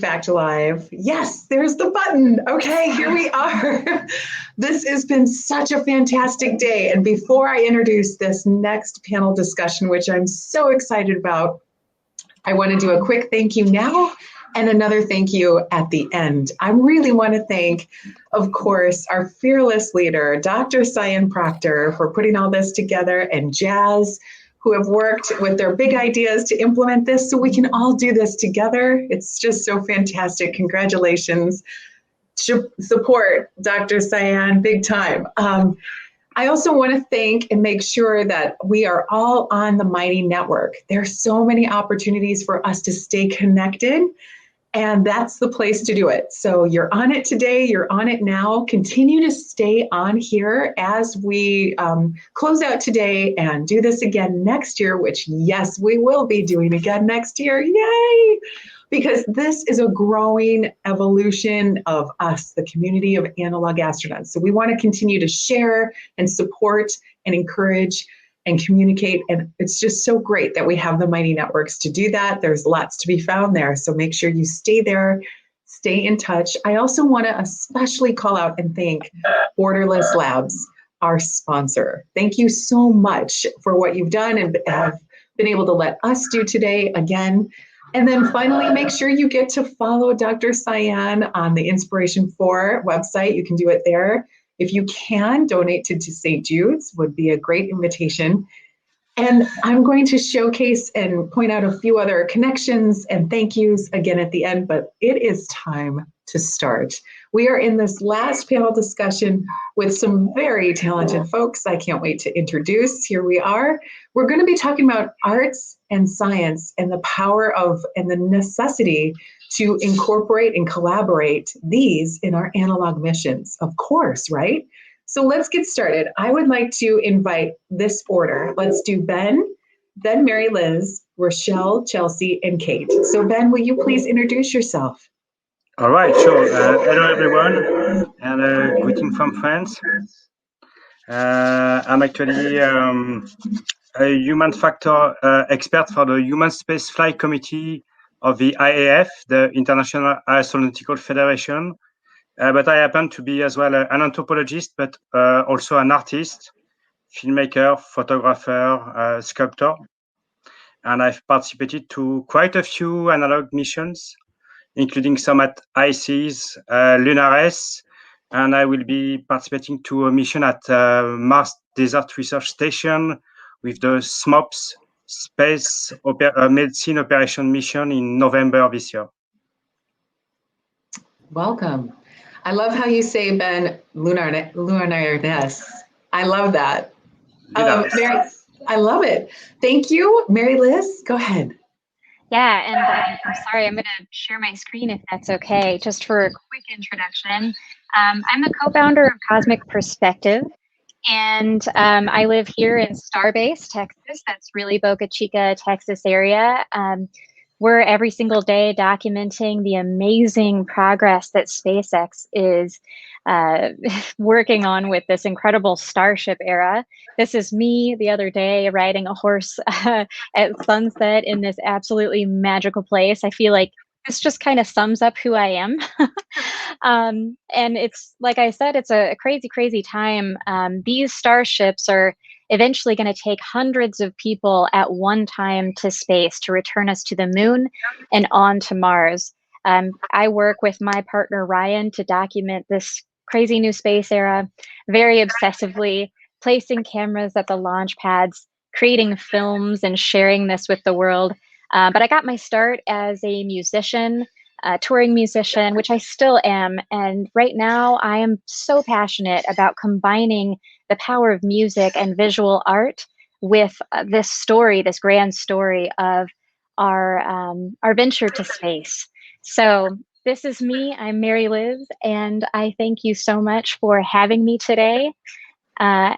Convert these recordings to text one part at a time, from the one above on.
back to live. Yes, there's the button. Okay, here we are. This has been such a fantastic day. And before I introduce this next panel discussion, which I'm so excited about, I want to do a quick thank you now and another thank you at the end. I really want to thank, of course, our fearless leader, Dr. Cyan Proctor, for putting all this together, and Jazz, who have worked with their big ideas to implement this so we can all do this together. It's just so fantastic. Congratulations. Support Dr. Cyan big time. I also want to thank and make sure that we are all on the Mighty Network. There are so many opportunities for us to stay connected, and that's the place to do it. So you're on it today, you're on it now. Continue to stay on here as we close out today and do this again next year, which yes, we will be doing again next year. Yay! Because this is a growing evolution of us, the community of analog astronauts. So we want to continue to share and support and encourage and communicate. And it's just so great that we have the Mighty Networks to do that. There's lots to be found there. So make sure you stay there, stay in touch. I also want to especially call out and thank Borderless Labs, our sponsor. Thank you so much for what you've done and have been able to let us do today again. And then finally, make sure you get to follow Dr. Cyan on the Inspiration4 website. You can do it there. If you can, donate to St. Jude's would be a great invitation. And I'm going to showcase and point out a few other connections and thank yous again at the end, but it is time to start. We are in this last panel discussion with some very talented folks I can't wait to introduce. Here we are. We're going to be talking about arts and science and the power of and the necessity to incorporate and collaborate these in our analog missions, of course, right? So let's get started. I would like to invite this order. Let's do Ben, then MaryLiz, Richelle, Chelsea, and Kate. So Ben, will you please introduce yourself? All right, sure. Hello, everyone, and greeting from France. I'm actually a human factor expert for the Human Space Flight Committee of the IAF, the International Astronautical Federation. But I happen to be as well an anthropologist, but also an artist, filmmaker, photographer, sculptor. And I've participated to quite a few analog missions, including some at ICES, Lunares, and I will be participating to a mission at Mars Desert Research Station with the SMOPS Space Medicine Operation Mission in November this year. Welcome. I love how you say, Ben, lunarness. I love that. Mary, I love it. Thank you. MaryLiz, go ahead. Yeah, and I'm sorry, I'm going to share my screen if that's okay, just for a quick introduction. I'm the co-founder of Cosmic Perspective, and I live here in Starbase, Texas. That's really Boca Chica, Texas area. We're every single day documenting the amazing progress that SpaceX is working on with this incredible Starship era. This is me the other day riding a horse at sunset in this absolutely magical place. I feel like this just kind of sums up who I am. And it's, like I said, it's a crazy, crazy time. These starships are eventually going to take hundreds of people at one time to space to return us to the moon and on to Mars. I work with my partner, Ryan, to document this crazy new space era very obsessively, placing cameras at the launch pads, creating films and sharing this with the world. But I got my start as a musician, a touring musician, which I still am. And right now I am so passionate about combining the power of music and visual art with this story, this grand story of our venture to space. So this is me, I'm MaryLiz, and I thank you so much for having me today. I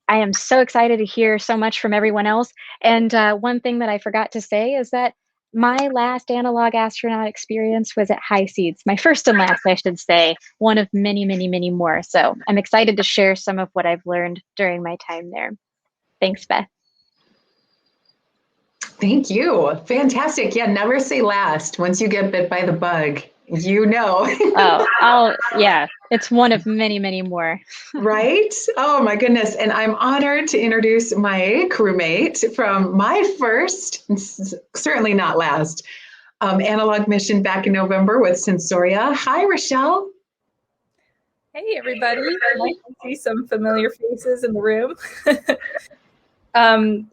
am so excited to hear so much from everyone else. And one thing that I forgot to say is that my last analog astronaut experience was at High Seeds, my first and last, I should say, one of many, many, many more. So I'm excited to share some of what I've learned during my time there. Thanks, Beth. Thank you. Fantastic. Yeah, never say last. Once you get bit by the bug, You know. Yeah, it's one of many, many more. Right? Oh my goodness. And I'm honored to introduce my crewmate from my first, certainly not last, analog mission back in November with Sensoria. Hi, Richelle. Hey, everybody. Nice to see some familiar faces in the room.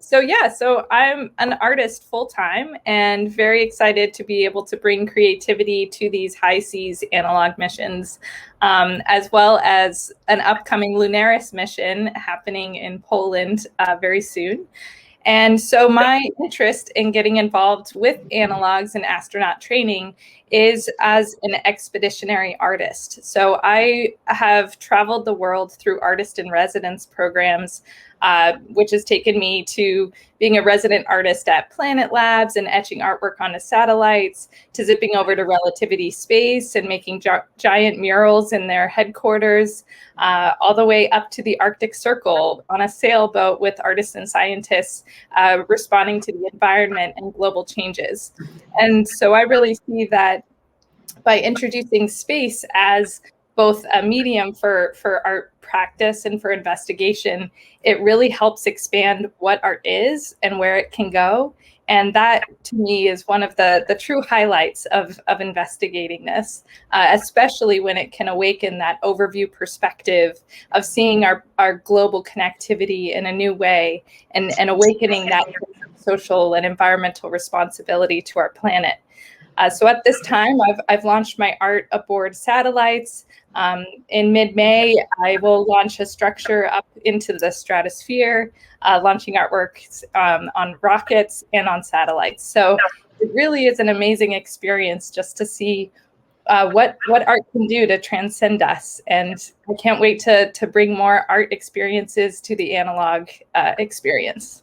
So I'm an artist full-time and very excited to be able to bring creativity to these high seas analog missions, as well as an upcoming Lunaris mission happening in Poland very soon. And so my interest in getting involved with analogs and astronaut training is as an expeditionary artist. So I have traveled the world through artist in residence programs, which has taken me to being a resident artist at Planet Labs and etching artwork onto satellites, to zipping over to Relativity Space and making giant murals in their headquarters, all the way up to the Arctic Circle on a sailboat with artists and scientists responding to the environment and global changes. And so I really see that by introducing space as both a medium for art practice and for investigation, it really helps expand what art is and where it can go. And that, to me, is one of the true highlights of investigating this, especially when it can awaken that overview perspective of seeing our global connectivity in a new way and awakening that social and environmental responsibility to our planet. So at this time, I've launched my art aboard satellites. In mid-May, I will launch a structure up into the stratosphere, launching artwork on rockets and on satellites. So it really is an amazing experience just to see what art can do to transcend us. And I can't wait to bring more art experiences to the analog experience.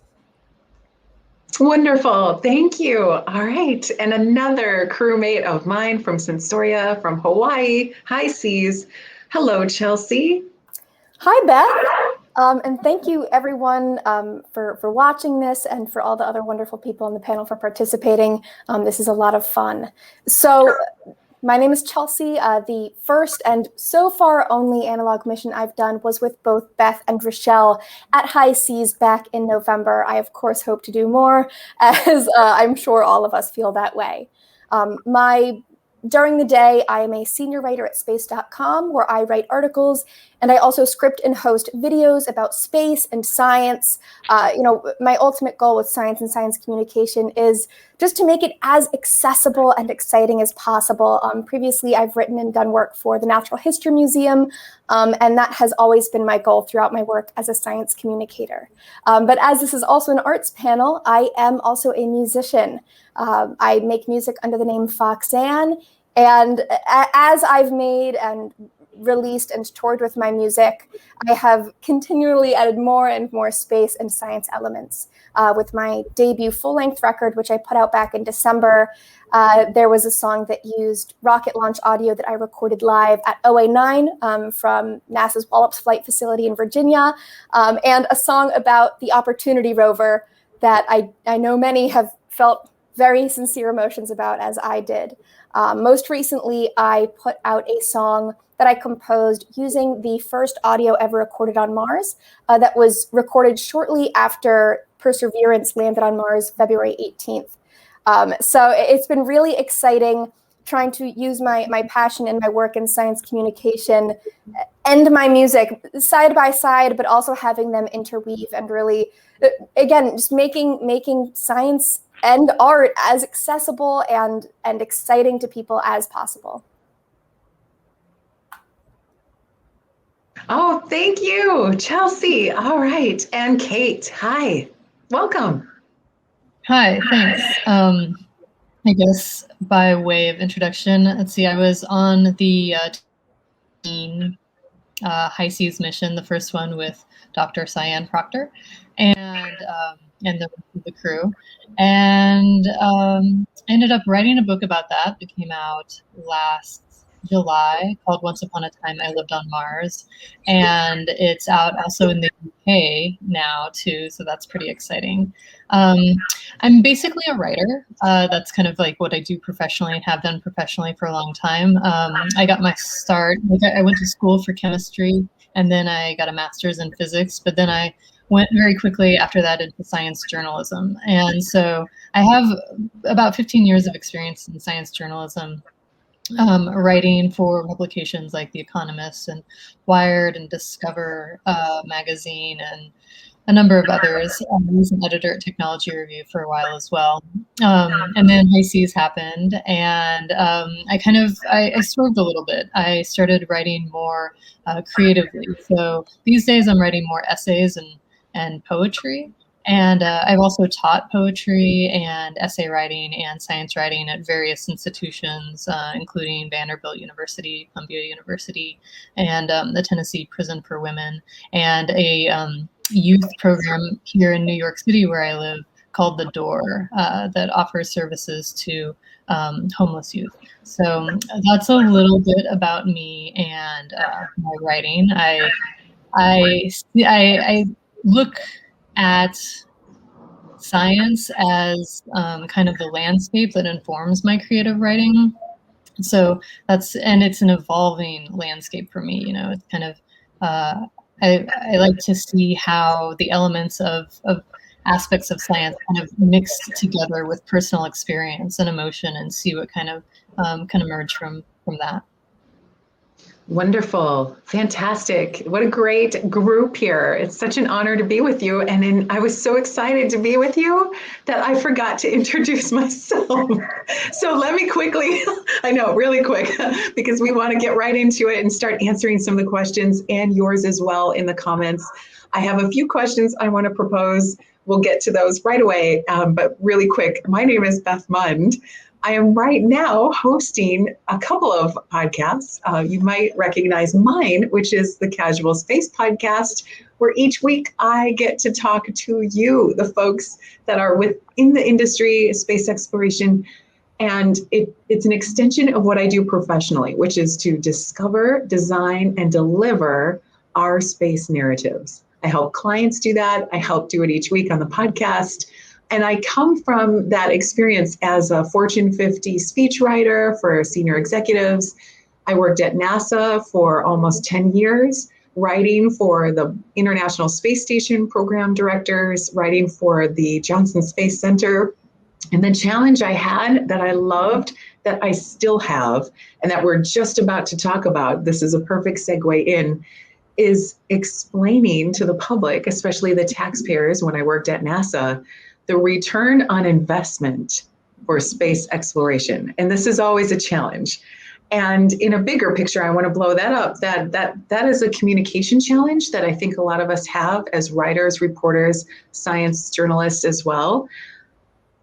Wonderful. Thank you. All right. And another crewmate of mine from Sensoria from Hawaii, high seas. Hello, Chelsea. Hi, Beth. And thank you, everyone, for watching this and for all the other wonderful people on the panel for participating. This is a lot of fun. So my name is Chelsea. The first and so far only analog mission I've done was with both Beth and Richelle at High Seas back in November. I, of course, hope to do more, as I'm sure all of us feel that way. During the day, I am a senior writer at space.com, where I write articles, and I also script and host videos about space and science. My ultimate goal with science and science communication is just to make it as accessible and exciting as possible. Previously, I've written and done work for the Natural History Museum, and that has always been my goal throughout my work as a science communicator. But as this is also an arts panel, I am also a musician. I make music under the name Foxanne, and as I've made and released and toured with my music, I have continually added more and more space and science elements. With my debut full-length record, which I put out back in December, there was a song that used rocket launch audio that I recorded live at OA9 from NASA's Wallops Flight Facility in Virginia, and a song about the Opportunity rover that I know many have felt very sincere emotions about, as I did. Most recently, I put out a song that I composed using the first audio ever recorded on Mars, that was recorded shortly after Perseverance landed on Mars February 18th. So it's been really exciting trying to use my passion and my work in science communication and my music side by side, but also having them interweave and really, again, just making science and art as accessible and exciting to people as possible. Oh, thank you, Chelsea. All right. And Kate, hi. Welcome. Hi, thanks. I guess by way of introduction, let's see, I was on the High Seas mission, the first one with Dr. Cyan Proctor, and the rest of the crew, and ended up writing a book about that. It came out last July called Once Upon a Time I Lived on Mars. And it's out also in the UK now too, so that's pretty exciting. I'm basically a writer. That's kind of like what I do professionally and have done professionally for a long time. I got my start, I went to school for chemistry, and then I got a master's in physics, but then I went very quickly after that into science journalism. And so I have about 15 years of experience in science journalism, writing for publications like The Economist and Wired and Discover magazine and a number of others. I was an editor at Technology Review for a while as well. And then High Seas happened, and I swerved a little bit. I started writing more creatively. So these days I'm writing more essays and poetry. And I've also taught poetry and essay writing and science writing at various institutions, including Vanderbilt University, Columbia University, and the Tennessee Prison for Women, and a youth program here in New York City where I live called The Door that offers services to homeless youth. So that's a little bit about me and my writing. I look at science as kind of the landscape that informs my creative writing. So it's an evolving landscape for me. It's kind of, I like to see how the elements of aspects of science kind of mixed together with personal experience and emotion, and see what kind of can emerge from that. Wonderful. Fantastic. What a great group here. It's such an honor to be with you. And I was so excited to be with you that I forgot to introduce myself. So let me quickly, I know, really quick, because we want to get right into it and start answering some of the questions and yours as well in the comments. I have a few questions I want to propose. We'll get to those right away. But really quick, my name is Beth Mund. I am right now hosting a couple of podcasts. You might recognize mine, which is the Casual Space podcast, where each week I get to talk to you, the folks that are within the industry, space exploration. And it's an extension of what I do professionally, which is to discover, design, and deliver our space narratives. I help clients do that. I help do it each week on the podcast. And I come from that experience as a Fortune 50 speechwriter for senior executives. I worked at NASA for almost 10 years, writing for the International Space Station program directors, writing for the Johnson Space Center. And the challenge I had that I loved, that I still have, and that we're just about to talk about, this is a perfect segue in, is explaining to the public, especially the taxpayers when I worked at NASA, the return on investment for space exploration. And this is always a challenge. And in a bigger picture, I want to blow that up. That is a communication challenge that I think a lot of us have as writers, reporters, science journalists as well.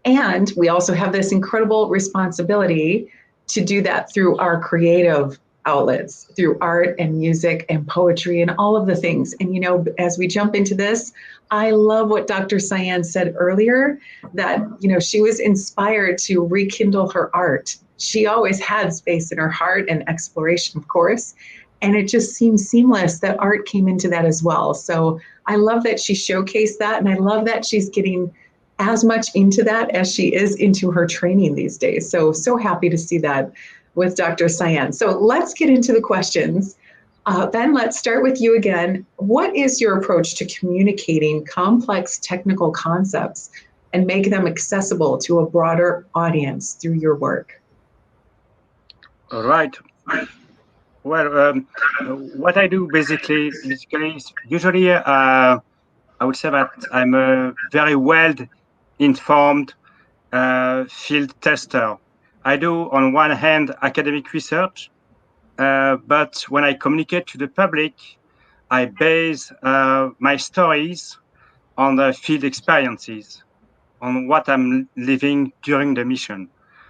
And we also have this incredible responsibility to do that through our creative outlets, through art and music and poetry and all of the things. And, as we jump into this, I love what Dr. Cyan said earlier, that, she was inspired to rekindle her art. She always had space in her heart and exploration, of course. And it just seems seamless that art came into that as well. So I love that she showcased that. And I love that she's getting as much into that as she is into her training these days. So happy to see that with Dr. Cyan. So let's get into the questions. Ben, let's start with you again. What is your approach to communicating complex technical concepts and make them accessible to a broader audience through your work? All right. Well, what I do basically is usually I would say that I'm a very well-informed field tester. I do, on one hand, academic research, but when I communicate to the public, I base my stories on the field experiences, on what I'm living during the mission.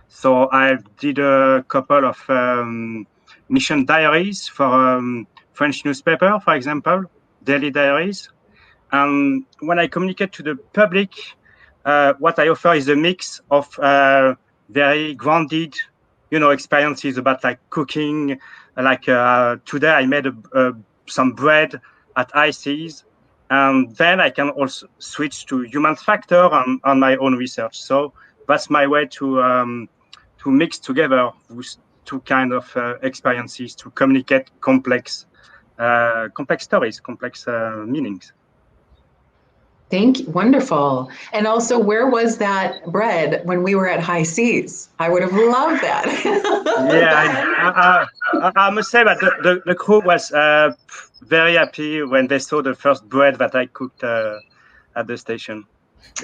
So I did a couple of mission diaries for French newspaper, for example, daily diaries. And when I communicate to the public, what I offer is a mix of very grounded experiences about like cooking. Like today I made some bread at high seas, and then I can also switch to human factor on my own research. So that's my way to mix together those two kind of experiences to communicate complex stories, complex meanings. Thank you. Wonderful. And also, where was that bread when we were at high seas? I would have loved that. Yeah, I must say that the crew was very happy when they saw the first bread that I cooked at the station.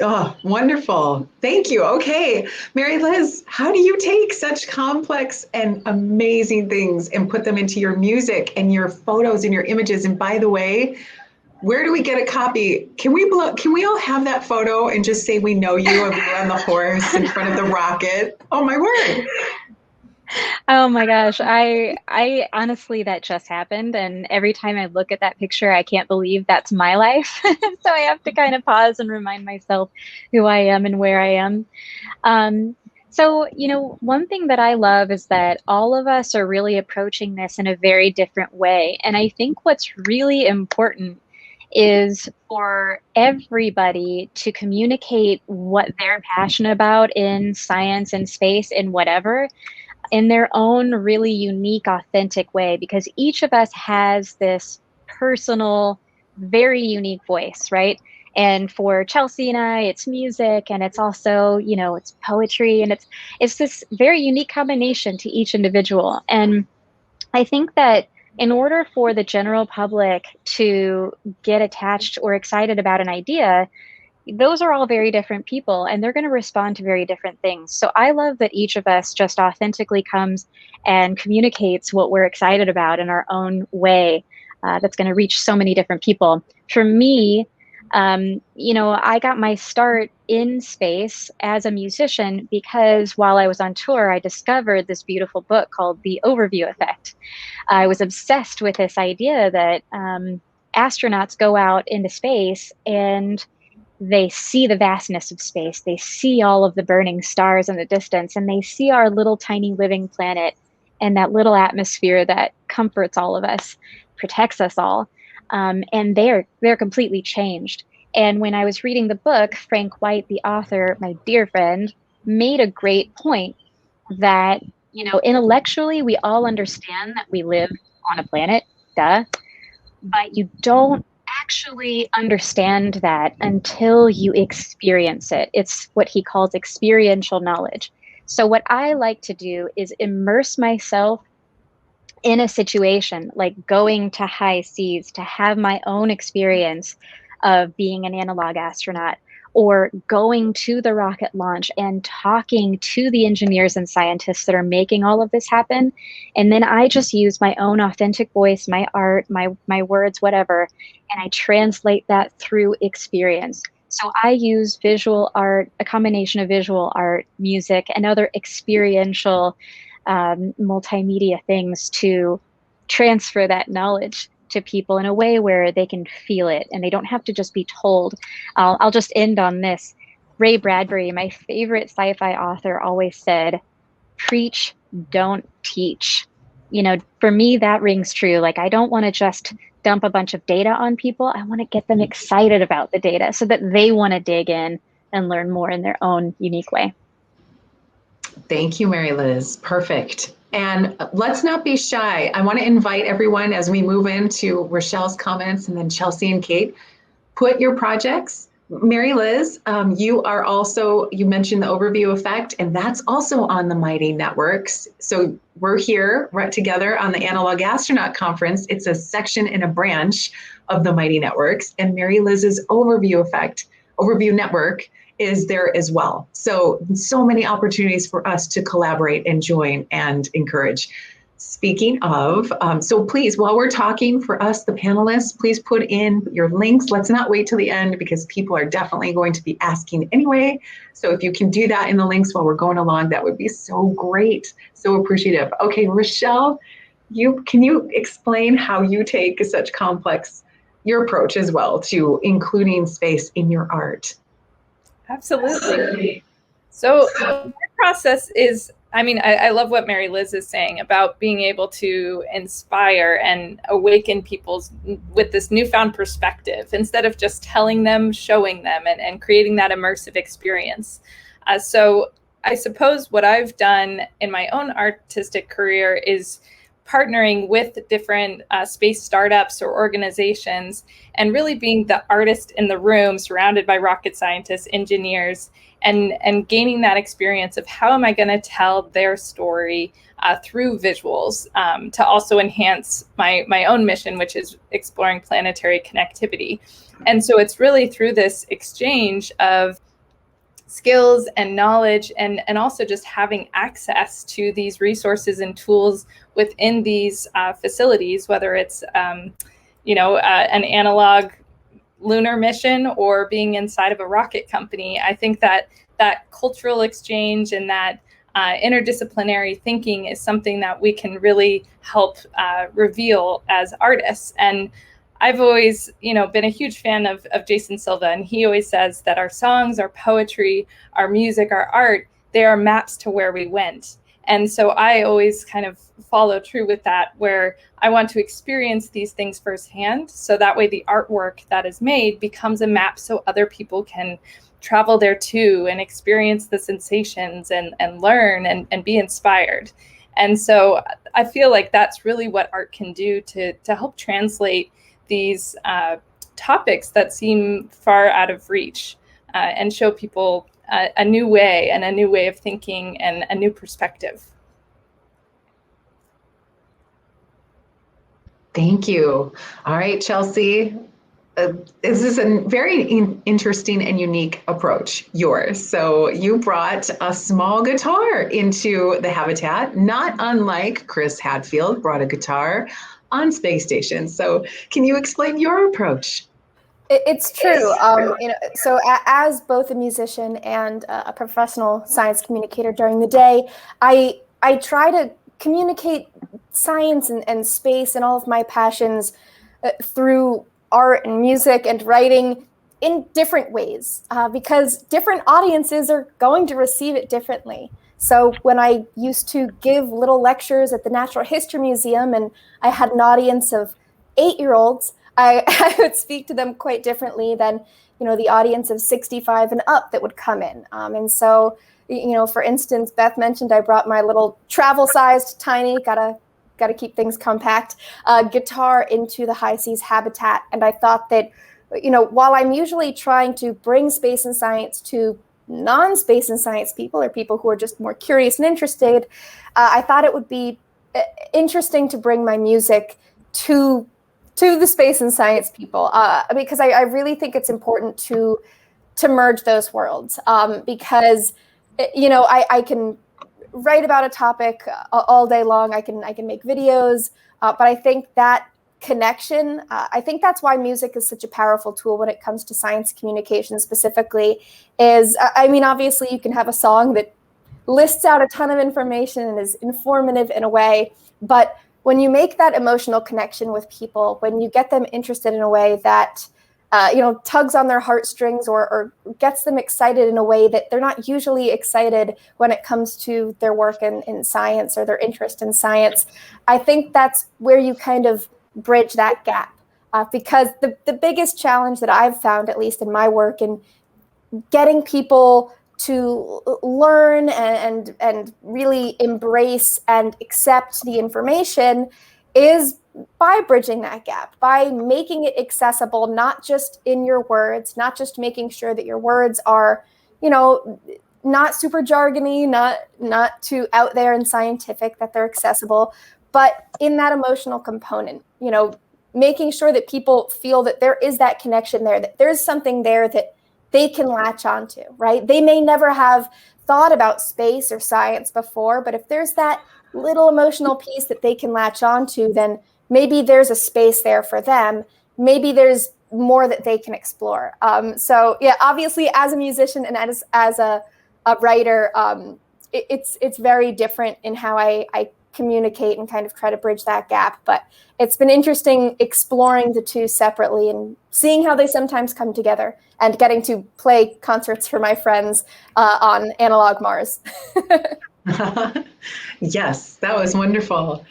Oh, wonderful. Thank you. Okay. MaryLiz, how do you take such complex and amazing things and put them into your music and your photos and your images? And by the way, where do we get a copy? Can we all have that photo and just say we know you of you on the horse in front of the rocket? Oh my word. Oh my gosh, I honestly, that just happened, and every time I look at that picture, I can't believe that's my life. So I have to kind of pause and remind myself who I am and where I am. So, one thing that I love is that all of us are really approaching this in a very different way. And I think what's really important is for everybody to communicate what they're passionate about in science and space and whatever in their own really unique, authentic way, because each of us has this personal, very unique voice, right? And for Chelsea and I, it's music, and it's also, it's poetry, and it's this very unique combination to each individual. And I think that in order for the general public to get attached or excited about an idea, those are all very different people, and they're going to respond to very different things. So I love that each of us just authentically comes and communicates what we're excited about in our own way. That's going to reach so many different people. For me, I got my start in space as a musician because while I was on tour, I discovered this beautiful book called The Overview Effect. I was obsessed with this idea that astronauts go out into space and they see the vastness of space. They see all of the burning stars in the distance, and they see our little tiny living planet and that little atmosphere that comforts all of us, protects us all. And they're completely changed. And when I was reading the book, Frank White, the author, my dear friend, made a great point that, intellectually, we all understand that we live on a planet, duh, but you don't actually understand that until you experience it. It's what he calls experiential knowledge. So what I like to do is immerse myself in a situation like going to high seas to have my own experience of being an analog astronaut, or going to the rocket launch and talking to the engineers and scientists that are making all of this happen. And then I just use my own authentic voice, my art, my words, whatever, and I translate that through experience. So I use visual art, a combination of visual art, music, and other experiential multimedia things to transfer that knowledge to people in a way where they can feel it and they don't have to just be told. I'll just end on this. Ray Bradbury, my favorite sci-fi author, always said, preach, don't teach. For me, that rings true. Like, I don't want to just dump a bunch of data on people. I want to get them excited about the data so that they want to dig in and learn more in their own unique way. Thank you, MaryLiz. Perfect. And let's not be shy. I want to invite everyone as we move into Richelle's comments and then Chelsea and Kate, put your projects. MaryLiz, you mentioned the Overview Effect, and that's also on the Mighty Networks. So we're here right together on the Analog Astronaut Conference. It's a section and a branch of the Mighty Networks, and MaryLiz's Overview Network is there as well. So many opportunities for us to collaborate and join and encourage. Speaking of, so please, while we're talking, for us, the panelists, please put in your links. Let's not wait till the end because people are definitely going to be asking anyway. So if you can do that in the links while we're going along, that would be so great. So appreciative. Okay, Richelle, can you explain how you take your approach as well to including space in your art? Absolutely. So my process is I mean, I love what MaryLiz is saying about being able to inspire and awaken people with this newfound perspective instead of just telling them, showing them, and creating that immersive experience. So I suppose what I've done in my own artistic career is partnering with different space startups or organizations and really being the artist in the room surrounded by rocket scientists, engineers, and gaining that experience of how am I going to tell their story through visuals to also enhance my own mission, which is exploring planetary connectivity. And so it's really through this exchange of skills and knowledge and also just having access to these resources and tools within these facilities, whether it's an analog lunar mission or being inside of a rocket company. I think that cultural exchange and that interdisciplinary thinking is something that we can really help reveal as artists. And I've always, been a huge fan of Jason Silva, and he always says that our songs, our poetry, our music, our art, they are maps to where we went. And so I always kind of follow true with that, where I want to experience these things firsthand. So that way the artwork that is made becomes a map so other people can travel there too and experience the sensations and learn and be inspired. And so I feel like that's really what art can do to help translate these topics that seem far out of reach and show people a new way and a new way of thinking and a new perspective. Thank you. All right, Chelsea. This is a very interesting and unique approach, yours. So you brought a small guitar into the habitat, not unlike Chris Hadfield brought a guitar on space station. So can you explain your approach? It's true. So as both a musician and a professional science communicator during the day, I try to communicate science and space and all of my passions through art and music and writing in different ways, because different audiences are going to receive it differently. So when I used to give little lectures at the Natural History Museum and I had an audience of 8-year-olds, I would speak to them quite differently than, the audience of 65 and up that would come in. And so, for instance, Beth mentioned I brought my little travel-sized, tiny, gotta keep things compact, guitar into the high seas habitat. And I thought that, while I'm usually trying to bring space and science to non-space and science people or people who are just more curious and interested, I thought it would be interesting to bring my music to the space and science people, because I really think it's important to merge those worlds, because I can write about a topic all day long. I can make videos, but I think that connection, I think that's why music is such a powerful tool when it comes to science communication specifically, is, obviously you can have a song that lists out a ton of information and is informative in a way, but when you make that emotional connection with people, when you get them interested in a way that, tugs on their heartstrings or gets them excited in a way that they're not usually excited when it comes to their work in science or their interest in science, I think that's where you kind of bridge that gap. Because the biggest challenge that I've found, at least in my work, in getting people to learn and really embrace and accept the information is by bridging that gap, by making it accessible, not just in your words, not just making sure that your words are, not super jargony, not too out there and scientific, that they're accessible, but in that emotional component, making sure that people feel that there is that connection there, that there's something there that they can latch onto, right? They may never have thought about space or science before, but if there's that little emotional piece that they can latch onto, then maybe there's a space there for them. Maybe there's more that they can explore. So yeah, obviously as a musician and as a writer, it's very different in how I communicate and kind of try to bridge that gap. But it's been interesting exploring the two separately and seeing how they sometimes come together and getting to play concerts for my friends on analog Mars. Yes, that was wonderful.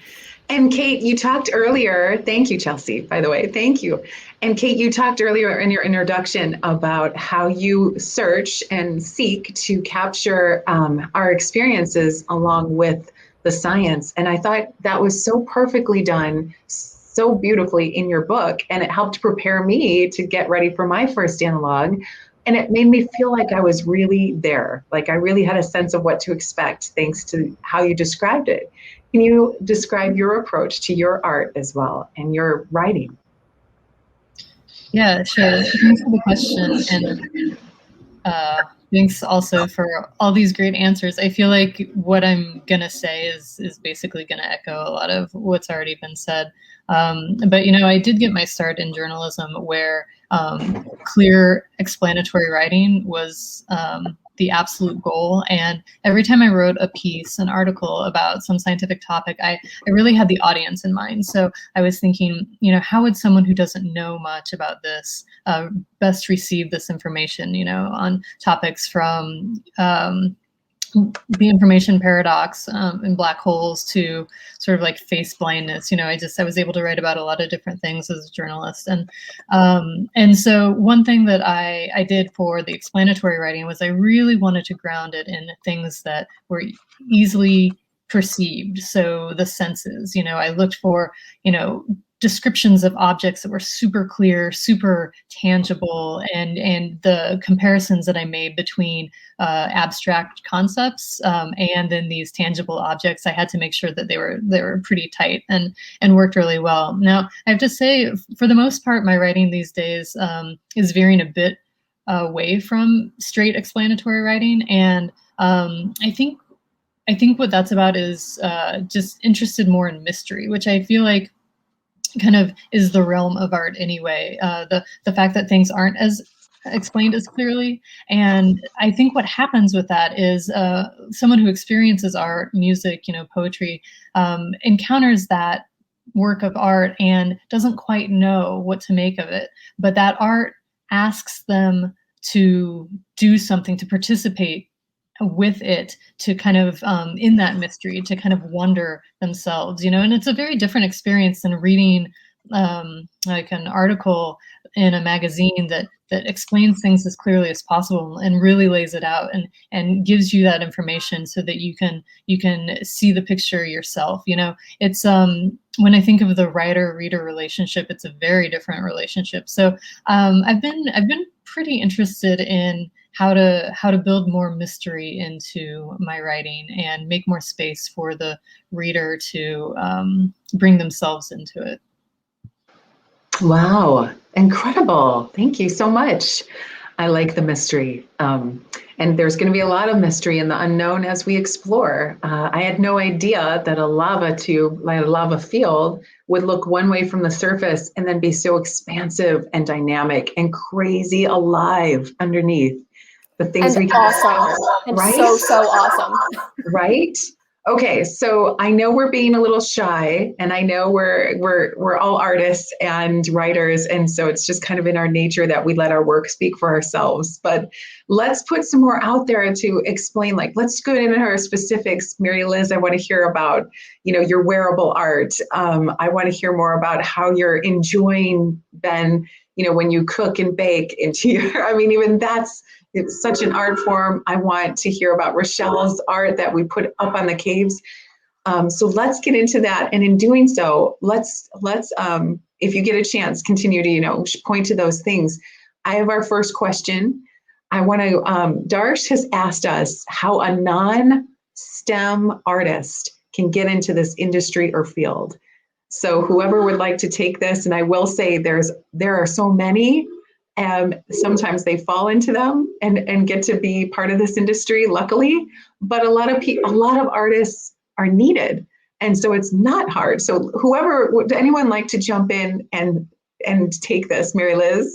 And Kate, you talked earlier, thank you, Chelsea, by the way, thank you. And Kate, you talked earlier in your introduction about how you search and seek to capture our experiences along with the science. And I thought that was so perfectly done, so beautifully in your book. And it helped prepare me to get ready for my first analog. And it made me feel like I was really there, like I really had a sense of what to expect, thanks to how you described it. Can you describe your approach to your art as well and your writing? Yeah, sure. Thanks for the question. And thanks also for all these great answers. I feel like what I'm going to say is basically going to echo a lot of what's already been said. But, you know, I did get my start in journalism where clear explanatory writing was the absolute goal. And every time I wrote a piece, an article about some scientific topic, I really had the audience in mind. So I was thinking, you know, how would someone who doesn't know much about this best receive this information, you know, on topics from the information paradox in black holes to sort of like face blindness. You know, I was able to write about a lot of different things as a journalist. And so one thing that I did for the explanatory writing was I really wanted to ground it in things that were easily perceived. So the senses, you know, I looked for, you know, descriptions of objects that were super clear, super tangible, and the comparisons that I made between abstract concepts and then these tangible objects, I had to make sure that they were pretty tight and worked really well. Now, I have to say, for the most part, my writing these days is veering a bit away from straight explanatory writing, and I think what that's about is just interested more in mystery, which I feel like kind of is the realm of art anyway. The fact that things aren't as explained as clearly. And I think what happens with that is someone who experiences art, music, you know, poetry, encounters that work of art and doesn't quite know what to make of it. But that art asks them to do something, to participate with it, to kind of in that mystery, to kind of wonder themselves, you know. And it's a very different experience than reading like an article in a magazine that explains things as clearly as possible and really lays it out and gives you that information so that you can see the picture yourself. You know, it's when I think of the writer-reader relationship, it's a very different relationship. So I've been pretty interested in how to build more mystery into my writing and make more space for the reader to bring themselves into it. Wow, incredible. Thank you so much. I like the mystery. And there's going to be a lot of mystery in the unknown as we explore. I had no idea that a lava tube, like a lava field, would look one way from the surface and then be so expansive and dynamic and crazy alive underneath. The things and we can awesome. And right? so awesome. Right? Okay, so I know we're being a little shy, and I know we're all artists and writers, and so it's just kind of in our nature that we let our work speak for ourselves. But let's put some more out there to explain. Like, let's go into our specifics. MaryLiz, I want to hear about, you know, your wearable art. I want to hear more about how you're enjoying, Ben, you know, when you cook and bake into your. I mean, even it's such an art form. I want to hear about Richelle's art that we put up on the caves. So let's get into that. And in doing so, let's if you get a chance, continue to, you know, point to those things. I have our first question. I want to, Darsh has asked us how a non-STEM artist can get into this industry or field. So whoever would like to take this, and I will say there are so many, and sometimes they fall into them and get to be part of this industry, luckily. But a lot of artists are needed, and so it's not hard. So would anyone like to jump in and take this, MaryLiz?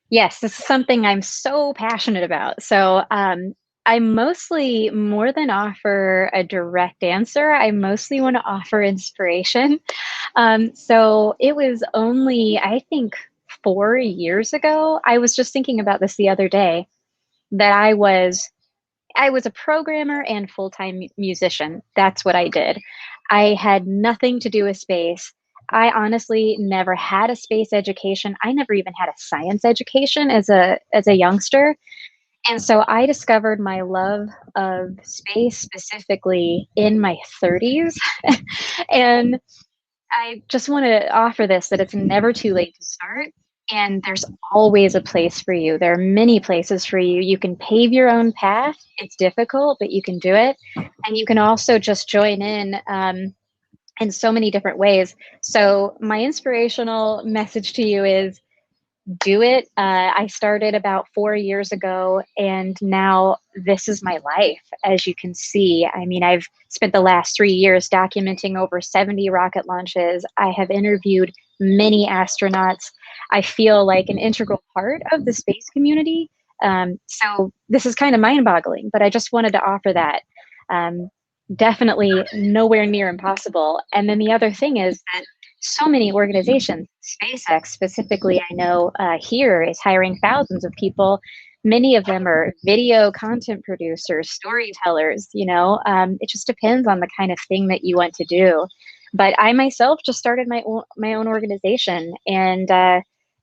Yes, this is something I'm so passionate about. So I mostly, more than offer a direct answer, I mostly want to offer inspiration. So it was only, I think, 4 years ago, I was just thinking about this the other day, that I was I was a programmer and full-time musician. That's what I did. I had nothing to do with space. I honestly never had a space education. I never even had a science education as a youngster. And so I discovered my love of space specifically in my 30s. And I just want to offer this, that it's never too late to start. And there's always a place for you. There are many places for you. You can pave your own path. It's difficult, but you can do it. And you can also just join in so many different ways. So my inspirational message to you is do it. I started about 4 years ago, and now this is my life, as you can see. I mean, I've spent the last 3 years documenting over 70 rocket launches. I have interviewed many astronauts. I feel like an integral part of the space community. So this is kind of mind-boggling, but I just wanted to offer that. Definitely nowhere near impossible. And then the other thing is that so many organizations, SpaceX specifically, I know here is hiring thousands of people. Many of them are video content producers, storytellers, it just depends on the kind of thing that you want to do. But I myself just started my own organization and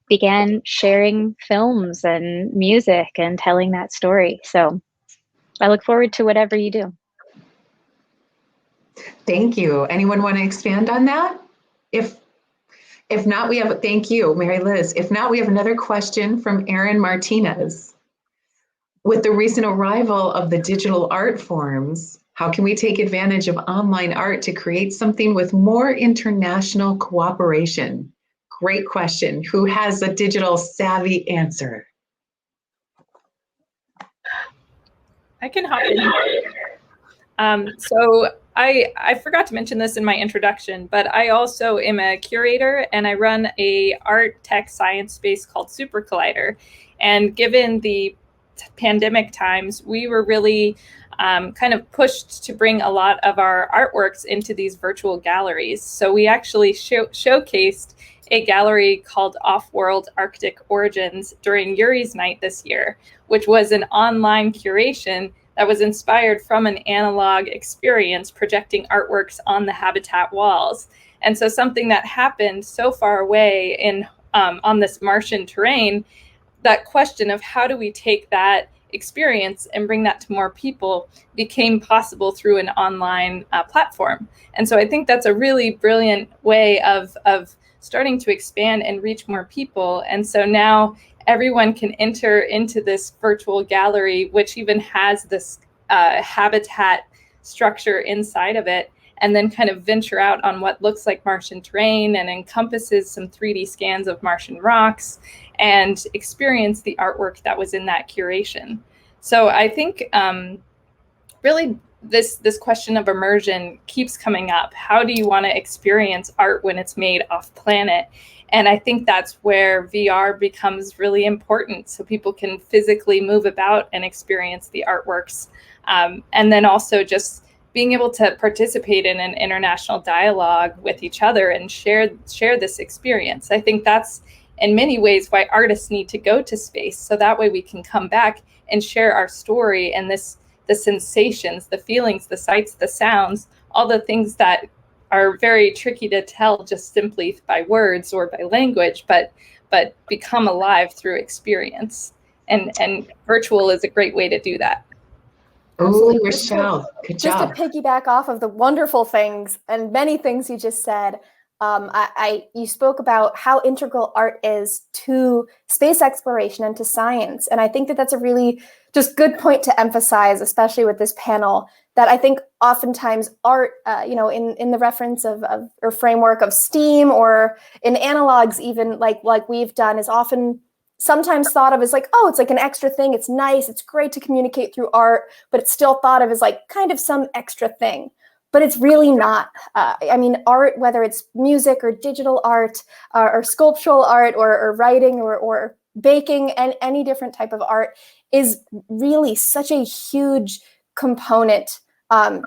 began sharing films and music and telling that story. So I look forward to whatever you do. Thank you. Anyone want to expand on that? If not, we have, thank you, MaryLiz. If not, we have another question from Aaron Martinez. With the recent arrival of the digital art forms, how can we take advantage of online art to create something with more international cooperation? Great question. Who has a digital savvy answer? I can hop in here. So I forgot to mention this in my introduction, but I also am a curator, and I run a art tech science space called Super Collider. And given the pandemic times, we were really kind of pushed to bring a lot of our artworks into these virtual galleries. So we actually showcased a gallery called Off-World Arctic Origins during Yuri's Night this year, which was an online curation that was inspired from an analog experience projecting artworks on the habitat walls. And so something that happened so far away in on this Martian terrain, that question of how do we take that experience and bring that to more people became possible through an online platform. And so I think that's a really brilliant way of starting to expand and reach more people. And so now everyone can enter into this virtual gallery, which even has this habitat structure inside of it, and then kind of venture out on what looks like Martian terrain and encompasses some 3D scans of Martian rocks and experience the artwork that was in that curation. So I think really this question of immersion keeps coming up. How do you want to experience art when it's made off planet? And I think that's where VR becomes really important, so people can physically move about and experience the artworks. And then also just being able to participate in an international dialogue with each other and share this experience. I think that's in many ways why artists need to go to space, so that way we can come back and share our story and the sensations, the feelings, the sights, the sounds, all the things that are very tricky to tell just simply by words or by language, but become alive through experience. And virtual is a great way to do that. Oh, Richelle, good job. Just to piggyback off of the wonderful things and many things you just said, you spoke about how integral art is to space exploration and to science. And I think that that's a really just good point to emphasize, especially with this panel, that I think oftentimes art, in the reference of or framework of STEAM or in analogs, even like we've done, is often sometimes thought of as like, oh, it's like an extra thing. It's nice. It's great to communicate through art, but it's still thought of as like kind of some extra thing. But it's really not. I mean, art, whether it's music or digital art or sculptural art or writing or baking and any different type of art, is really such a huge component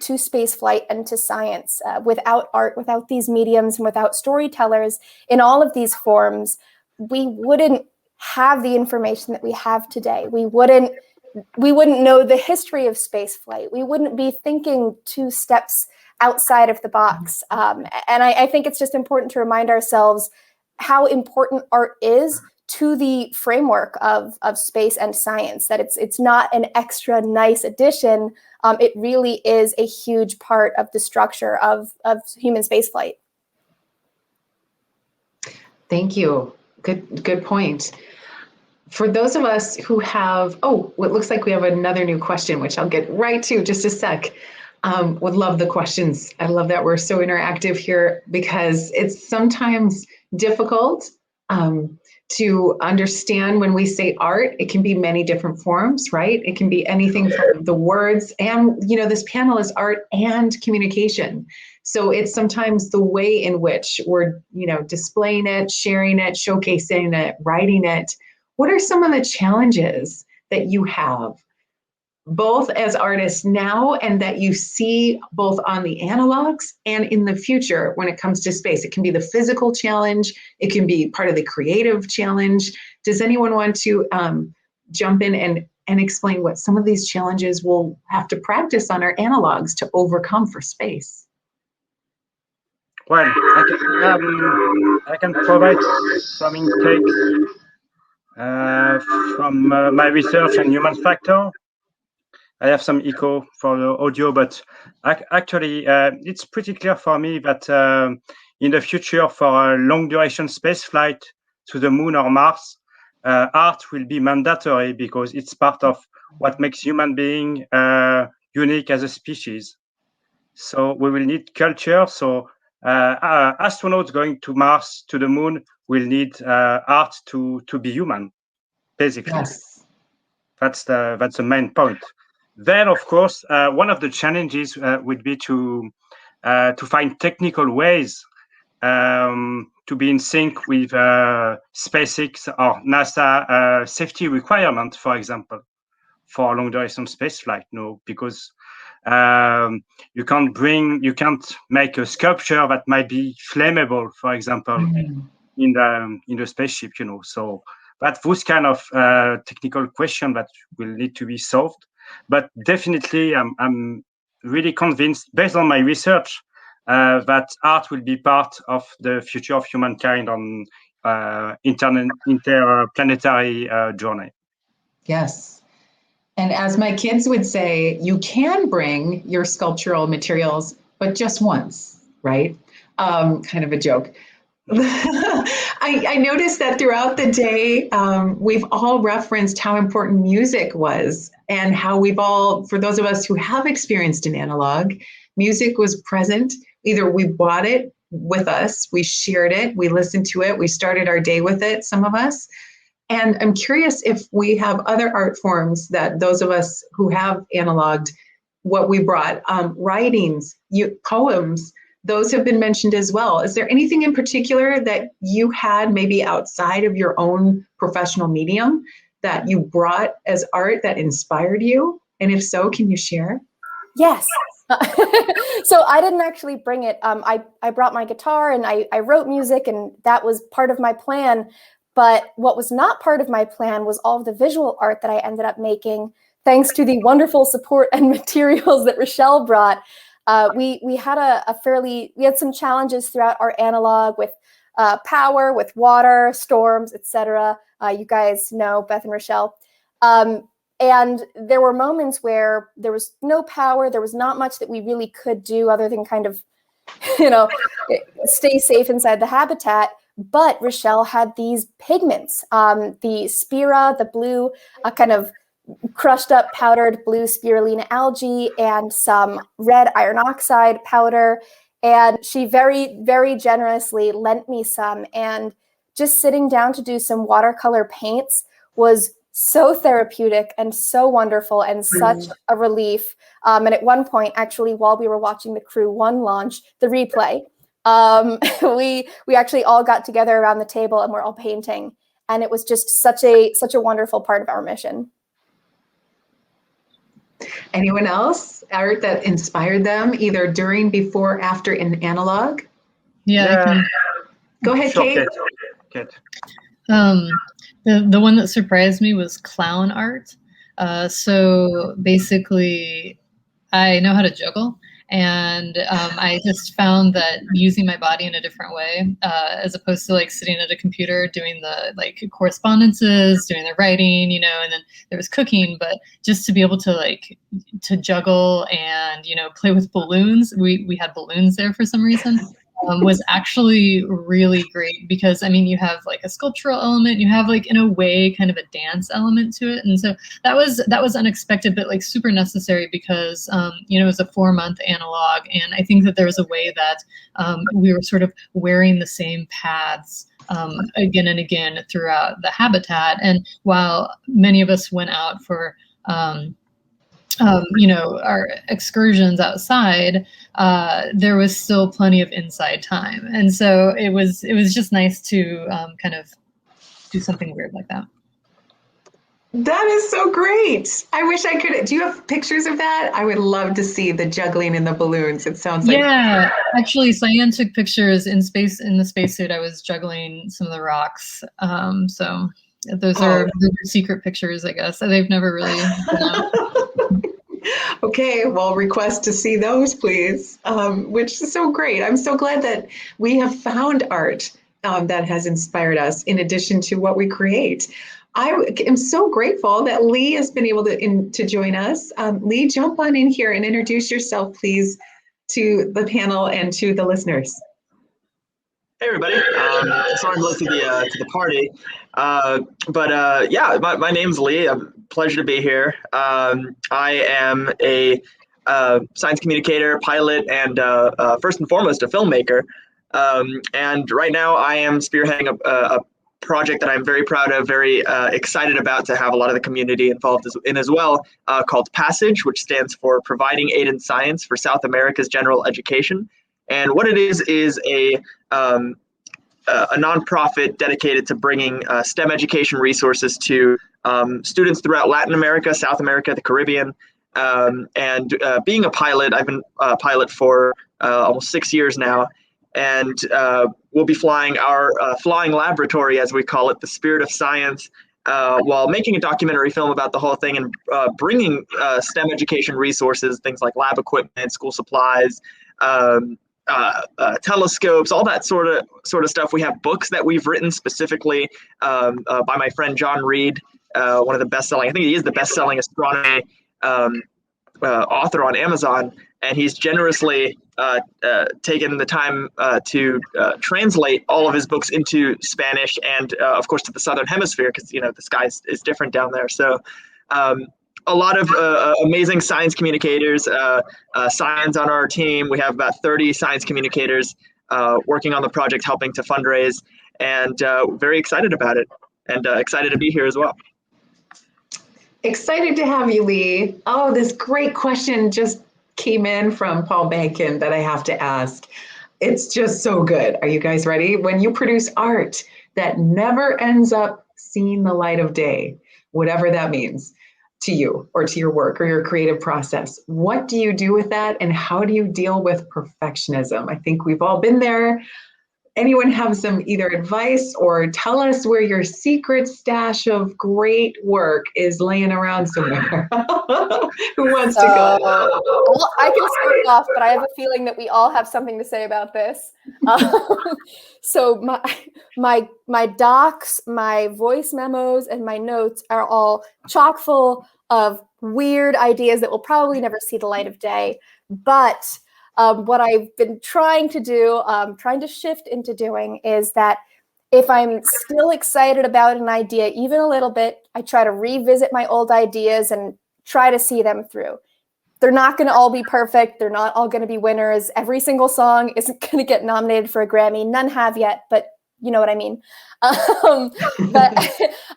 to space flight and to science. Without art, without these mediums, and without storytellers in all of these forms, we wouldn't have the information that we have today. We wouldn't we wouldn't know the history of space flight. We wouldn't be thinking 2 steps outside of the box. And I think it's just important to remind ourselves how important art is to the framework of space and science, that it's not an extra nice addition. It really is a huge part of the structure of human spaceflight. Thank you. Good point. For those of us who have, it looks like we have another new question, which I'll get right to just a sec. Would love the questions. I love that we're so interactive here, because it's sometimes difficult to understand when we say art. It can be many different forms, right? It can be anything from the words, and this panel is art and communication. So it's sometimes the way in which we're, displaying it, sharing it, showcasing it, writing it. What are some of the challenges that you have, both as artists now and that you see both on the analogs and in the future when it comes to space? It can be the physical challenge. It can be part of the creative challenge. Does anyone want to jump in and explain what some of these challenges we'll have to practice on our analogs to overcome for space? Well, I can provide some intakes from my research on human factor. I have some echo for the audio, but actually, it's pretty clear for me that in the future, for a long duration space flight to the moon or Mars, art will be mandatory, because it's part of what makes human being unique as a species. So we will need culture. So astronauts going to Mars, to the moon, will need art to be human, basically. Yes. That's the main point. Then, of course, one of the challenges would be to find technical ways to be in sync with SpaceX or NASA safety requirements, for example, for long duration space flight. Because you can't make a sculpture that might be flammable, for example, in the spaceship. So that's those kind of technical questions that will need to be solved. But definitely, I'm really convinced, based on my research, that art will be part of the future of humankind on interplanetary journey. Yes. And as my kids would say, you can bring your sculptural materials, but just once, right? Kind of a joke. I noticed that throughout the day, we've all referenced how important music was, and how we've all, for those of us who have experienced an analog, music was present. Either we bought it with us, we shared it, we listened to it, we started our day with it, some of us. And I'm curious if we have other art forms that those of us who have analogued what we brought, writings, poems, those have been mentioned as well. Is there anything in particular that you had maybe outside of your own professional medium that you brought as art that inspired you? And if so, can you share? Yes. So I didn't actually bring it. I brought my guitar and I wrote music, and that was part of my plan. But what was not part of my plan was all of the visual art that I ended up making, thanks to the wonderful support and materials that Richelle brought. We had some challenges throughout our analog with power, with water, storms, etc. You guys know Beth and Richelle. And there were moments where there was no power. There was not much that we really could do other than kind of, stay safe inside the habitat. But Richelle had these pigments, the spira, the blue, kind of crushed up powdered blue spirulina algae, and some red iron oxide powder. And she very, very generously lent me some. And just sitting down to do some watercolor paints was so therapeutic and so wonderful and such a relief. And at one point, actually, while we were watching the Crew 1 launch, the replay, we actually all got together around the table and we're all painting. And it was just such a wonderful part of our mission. Anyone else? Art that inspired them either during, before, after in analog? Yeah. Go ahead, Sure, Kate. Kate. The one that surprised me was clown art. So basically, I know how to juggle. And I just found that using my body in a different way, as opposed to like sitting at a computer doing the like correspondences, doing the writing, you know, and then there was cooking, but just to be able to juggle and, you know, play with balloons. We had balloons there for some reason. Was actually really great because, I mean, you have like a sculptural element, you have like in a way kind of a dance element to it. And so that was unexpected, but like super necessary because, you know, it was a 4-month analog. And I think that there was a way that we were sort of wearing the same paths again and again throughout the habitat. And while many of us went out for, you know, our excursions outside, there was still plenty of inside time. And so it was just nice to kind of do something weird like that. That is so great. I wish I could. Do you have pictures of that? I would love to see the juggling in the balloons. It sounds like. Yeah, actually, Cyan took pictures in the spacesuit. I was juggling some of the rocks. So those are secret pictures, I guess. They've never really been out. Okay, well, request to see those, please, which is so great. I'm so glad that we have found art that has inspired us in addition to what we create. I am so grateful that Lee has been able to join us. Lee, jump on in here and introduce yourself, please, to the panel and to the listeners. Hey everybody! Sorry I'm late to the party, but yeah, my name's Lee. Pleasure to be here. I am a science communicator, pilot, and first and foremost a filmmaker. And right now I am spearheading a project that I'm very proud of, very excited about to have a lot of the community involved in as well, called PASSAGE, which stands for Providing Aid in Science for South America's General Education. And what it is a nonprofit dedicated to bringing STEM education resources to students throughout Latin America, South America, the Caribbean. And being a pilot, I've been a pilot for almost 6 years now. And we'll be flying our flying laboratory, as we call it, the Spirit of Science, while making a documentary film about the whole thing and bringing STEM education resources, things like lab equipment, school supplies, telescopes, all that sort of stuff. We have books that we've written specifically by my friend John Reed, one of the best-selling, I think he is the best-selling astronomy author on Amazon, and he's generously taken the time to translate all of his books into Spanish and, of course, to the Southern Hemisphere, because, you know, the sky is different down there. So a lot of amazing science communicators, science on our team. We have about 30 science communicators working on the project, helping to fundraise, and very excited about it, and excited to be here as well. Excited to have you, Lee. Oh, this great question just came in from Paul Bankin that I have to ask. It's just so good. Are you guys ready? When you produce art that never ends up seeing the light of day, whatever that means to you or to your work or your creative process, what do you do with that, and how do you deal with perfectionism? I think we've all been there. Anyone have some either advice or tell us where your secret stash of great work is laying around somewhere? Who wants to go? Well, I can start off, but I have a feeling that we all have something to say about this. So my docs, my voice memos, and my notes are all chock full of weird ideas that will probably never see the light of day. But what I've been trying to do, trying to shift into doing, is that if I'm still excited about an idea, even a little bit, I try to revisit my old ideas and try to see them through. They're not going to all be perfect. They're not all going to be winners. Every single song isn't going to get nominated for a Grammy. None have yet, but you know what I mean. But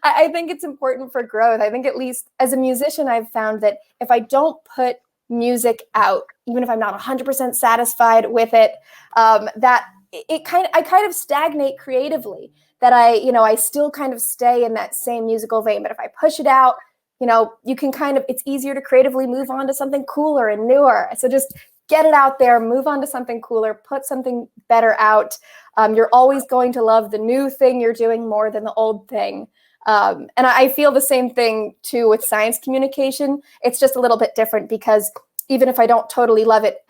I think it's important for growth. I think, at least as a musician, I've found that if I don't put music out, even if I'm not 100% satisfied with it, that I kind of stagnate creatively. That I still kind of stay in that same musical vein. But if I push it out, you can it's easier to creatively move on to something cooler and newer. So just get it out there, move on to something cooler, put something better out. You're always going to love the new thing you're doing more than the old thing. And I feel the same thing too with science communication. It's just a little bit different because even if I don't totally love it,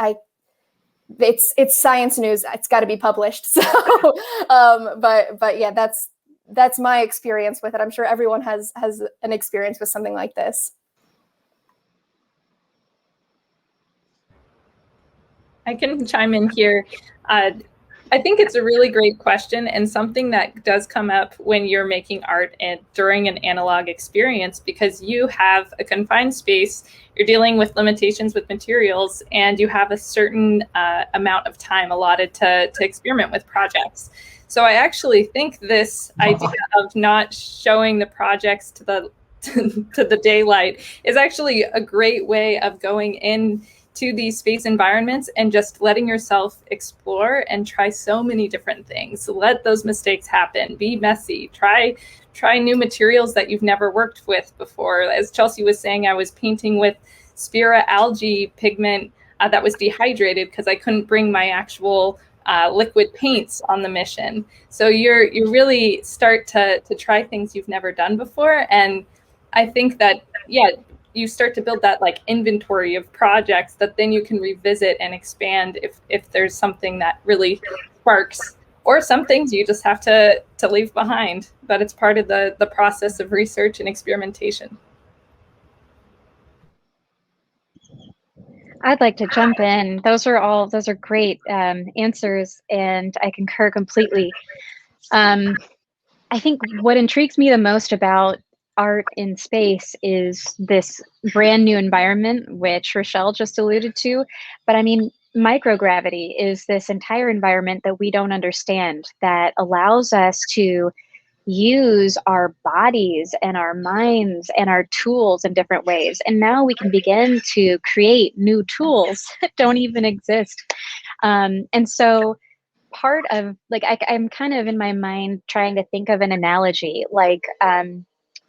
it's science news. It's got to be published. So, but yeah, that's my experience with it. I'm sure everyone has an experience with something like this. I can chime in here. I think it's a really great question and something that does come up when you're making art during an analog experience, because you have a confined space, you're dealing with limitations with materials, and you have a certain amount of time allotted to experiment with projects. So I actually think this idea of not showing the projects to the daylight is actually a great way of going in to these space environments and just letting yourself explore and try so many different things. Let those mistakes happen, be messy, try new materials that you've never worked with before. As Chelsea was saying, I was painting with Spira algae pigment that was dehydrated because I couldn't bring my actual liquid paints on the mission. So you really start to try things you've never done before. And I think that, yeah, you start to build that like inventory of projects that then you can revisit and expand if there's something that really sparks, or some things you just have to leave behind, but it's part of the process of research and experimentation. I'd like to jump in. Those are great answers, and I concur completely. I think what intrigues me the most about art in space is this brand new environment, which Richelle just alluded to. But I mean, microgravity is this entire environment that we don't understand that allows us to use our bodies and our minds and our tools in different ways. And now we can begin to create new tools that don't even exist. And so part of, like, I'm kind of in my mind trying to think of an analogy, like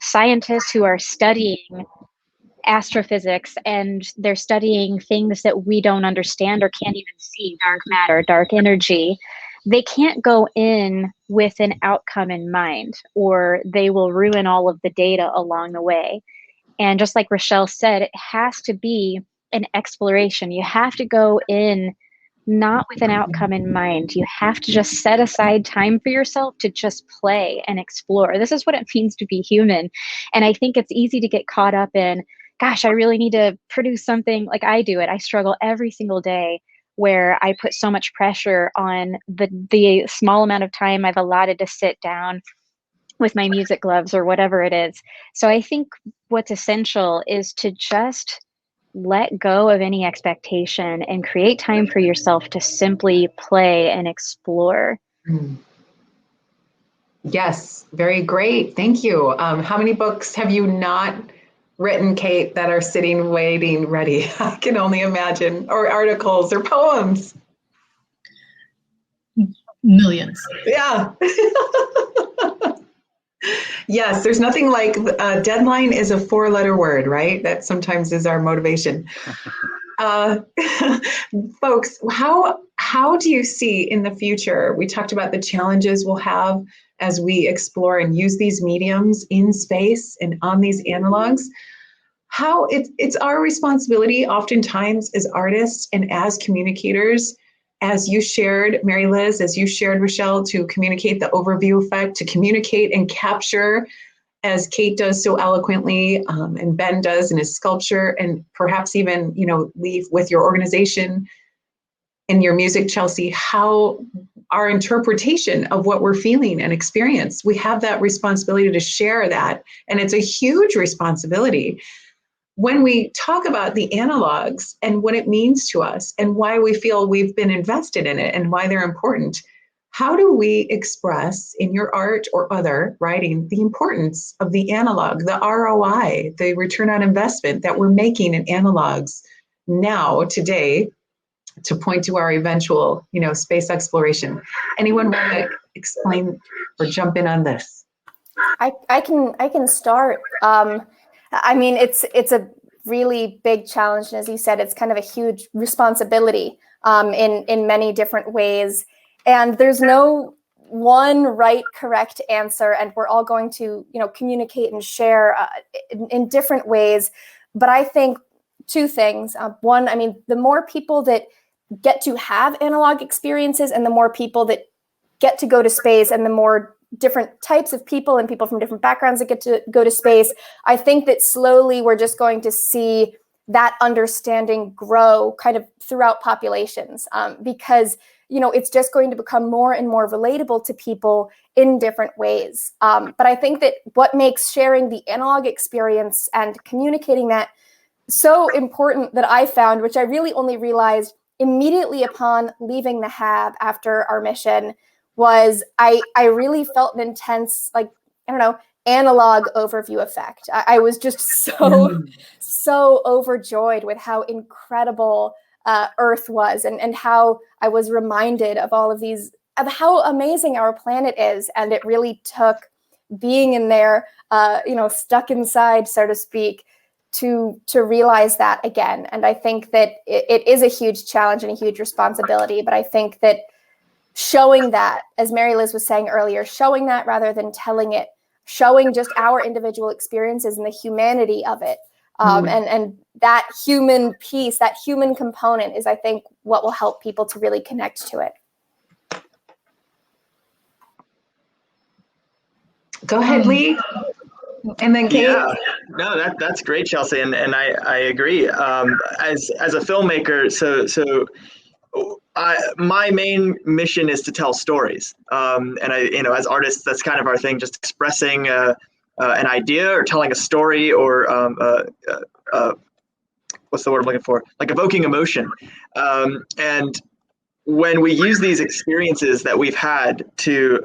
scientists who are studying astrophysics and they're studying things that we don't understand or can't even see, dark matter, dark energy. They can't go in with an outcome in mind, or they will ruin all of the data along the way. And just like Richelle said, it has to be an exploration. You have to go in not with an outcome in mind. You have to just set aside time for yourself to just play and explore. This is what it means to be human. And I think it's easy to get caught up in, gosh, I really need to produce something. Like I do it. I struggle every single day where I put so much pressure on the small amount of time I've allotted to sit down with my music gloves or whatever it is. So I think what's essential is to just let go of any expectation and create time for yourself to simply play and explore. Yes, very great. Thank you. How many books have you not written, Kate, that are sitting, waiting, ready? I can only imagine. Or articles or poems. Millions. Yeah. Yes, there's nothing like deadline is a 4-letter word, right? That sometimes is our motivation. Folks, how do you see in the future? We talked about the challenges we'll have as we explore and use these mediums in space and on these analogs. How it's our responsibility oftentimes as artists and as communicators, as you shared, MaryLiz, as you shared, Richelle, to communicate the overview effect, to communicate and capture, as Kate does so eloquently, and Ben does in his sculpture, and perhaps even, leave with your organization and your music, Chelsea, how our interpretation of what we're feeling and experience, we have that responsibility to share that. And it's a huge responsibility. When we talk about the analogs and what it means to us and why we feel we've been invested in it and why they're important, how do we express in your art or other writing the importance of the analog, the ROI, the return on investment that we're making in analogs now, today, to point to our eventual, space exploration? Anyone want to explain or jump in on this? I can start. I mean, it's a really big challenge, and as you said, it's kind of a huge responsibility in many different ways. And there's no one right, correct answer, and we're all going to, communicate and share in different ways. But I think two things. One, I mean, the more people that get to have analog experiences and the more people that get to go to space and the more different types of people and people from different backgrounds that get to go to space, I think that slowly we're just going to see that understanding grow kind of throughout populations, because it's just going to become more and more relatable to people in different ways. But I think that what makes sharing the analog experience and communicating that so important that I found, which I really only realized immediately upon leaving the hab after our mission, was I really felt an intense, analog overview effect. I was just so overjoyed with how incredible Earth was, and how I was reminded of all of these, of how amazing our planet is. And it really took being in there, stuck inside, so to speak, to realize that again. And I think that it is a huge challenge and a huge responsibility, but I think that showing that, as MaryLiz was saying earlier, showing that rather than telling it, showing just our individual experiences and the humanity of it, and that human piece, that human component is, I think, what will help people to really connect to it. Go ahead, Lee. And then Kate. Yeah, no, that's great, Chelsea, and I agree. As a filmmaker, so my main mission is to tell stories, and as artists, that's kind of our thing, just expressing an idea or telling a story, or what's the word I'm looking for? Like evoking emotion, and when we use these experiences that we've had to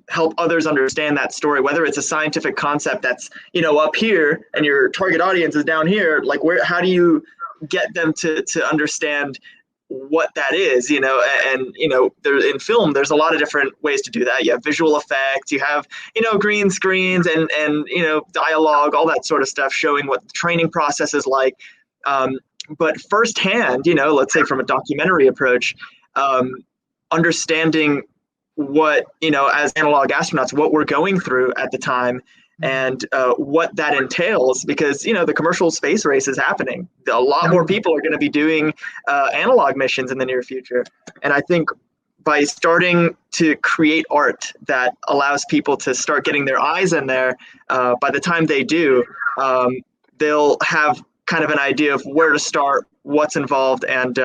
help others understand that story, whether it's a scientific concept that's up here and your target audience is down here, like how do you get them to understand what that is? And in film, there's a lot of different ways to do that. You have visual effects, you have green screens, and dialogue, all that sort of stuff, showing what the training process is like. But firsthand, let's say from a documentary approach, understanding what, as analog astronauts, what we're going through at the time, and what that entails, because, the commercial space race is happening. A lot more people are going to be doing analog missions in the near future. And I think by starting to create art that allows people to start getting their eyes in there, by the time they do, they'll have kind of an idea of where to start, what's involved, and